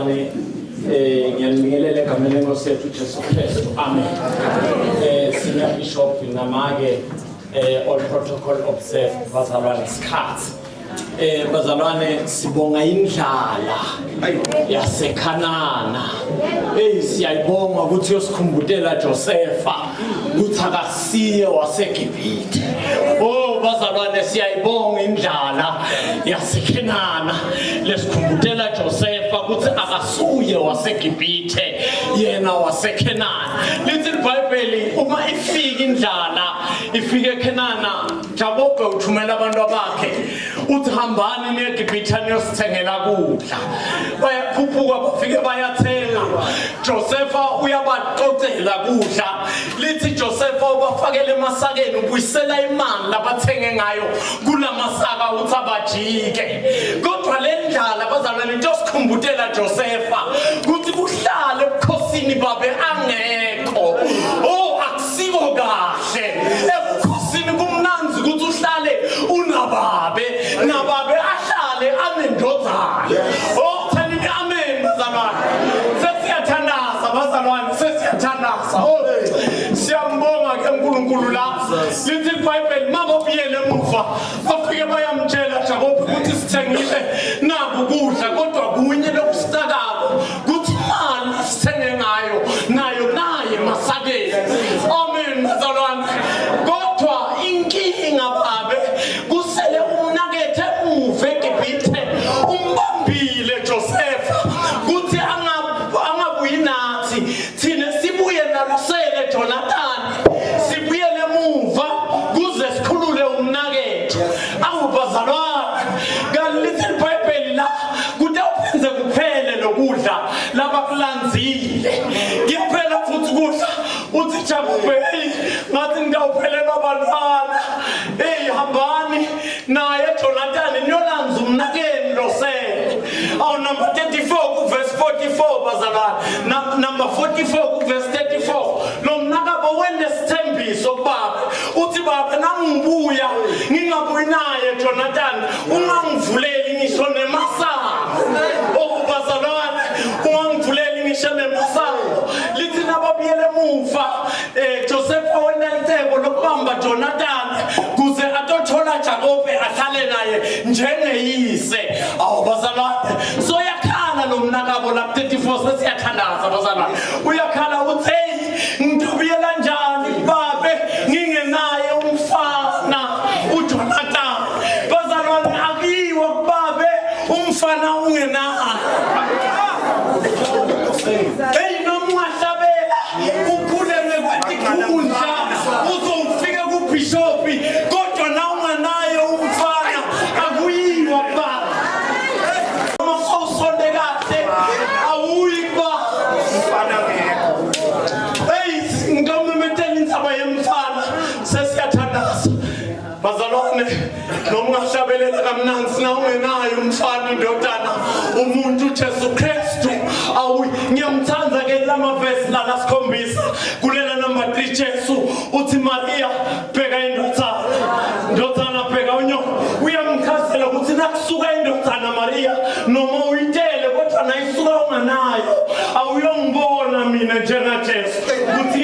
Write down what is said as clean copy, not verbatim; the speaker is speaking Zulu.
bazalwane ngiyanikelele egameni lenkosi yethu uJesu Kristu. Amen. Senior Bishop namake all protocol observed bazalwane isikhathi. Bazalwane sibonga indlala yaseKhanana. Siyayibonga ukuthi yosikhumbutela Josefa ukuthi akasiye waseGibhithe. Bazalwane siyayibonga indlala yaseKhanana lesikhumbutela Josefa ukuthi akasuye waseGibhithe yena waseKhanana. Lithi iBhayibheli uma ifika indlala ifike eKhanana Jakobe uthumela abantu bakhe uthi hambani neGibhithe niyosithengela kudla. Bayaphuphuka bafike bayathenga. Josefa uyabaxoxela kudla. Lithi Josefa ubafakele emasakeni ubuyisela imali labathenge ngayo kulamasaka uthi abajike. Kodwa le ndlala bazalwane into sikhumbutela Josefa ukuthi kuhlale ebukhosini babe angekho. Akusiko kahle. Ebukhosini kumnanzi ukuthi uhlale unababe ahlale anendodana. Tell me amen bazalwane. Sesiyathandaza bazalwane, sesiyathandaza. Siyambonga ke uNkulunkulu la. Lithi iBhayibheli mabobuyele emuva bafike bayamtshela Jakobe ukuthi sithengile naku kudla kodwa kunye lokusakako ukuthi imali sithenge ngayo nayo naye masakeni. Amen bazalwane. Kodwa inkinga babe kusele umnakethe uve eGibhithe umbambile Josefa kuthi angabuyi nathi thina sibuye nalusele Jonathan sibuyele emuva kuze sikhulule umnakethe. Awubazalwane ngalithi iBhayibheli la kuthi awupenze kuphele lokudla labakulanzile ngiyaphela futhi kudla uthi Jakobe ngathi ngiyawuphelelwa abantwana hambani naye Jonathan niyolanza umnakeni losele. Number 34 verse 44 bazalwane. Number 44 verse 34 lo mnakabo wende sithembiso kubaba uthi baba nangibuya ngingabuyi naye Jonathan ungangivuleli ngisho nemasango. Bazalwane ungangivuleli ngisho nemasango. Lithi nababuyele emuva Josefa wena intebo lokubamba Jonathan kuze atothola Jakobe ahlale naye njengeyise. Bazalwane soyakhala lo mnakabo la 34 sesiyathandaza bazalwane. Uyakhala uthi ngidubiyela njani babe ngingenaye umfana uJonathan. Bazalwane akiwa babe umfana ungenaye. Nomwahlabela ukhulele kwatikundla uzofika kubishopi kodwa na unganaye umfana akuyiwa baba. Masosonde kahle awuyiba umfana ngekho. Ngomemethela insaba yemfana sesiyathandaza. Bazalwane nomngahlabelela kamnanzi na ungenayo umfana indodana umuntu uJesu Kristu. Ngiyamthanda ke lama verse la lasikhombisa kulela number 3 Jesu uthi Maria bheka indodana bheka unyoko uyamkhazela ukuthi nakusuka indodana Maria noma uyitele kodwa nayisuka unganayo awuyongibona mina njena Jesu ukuthi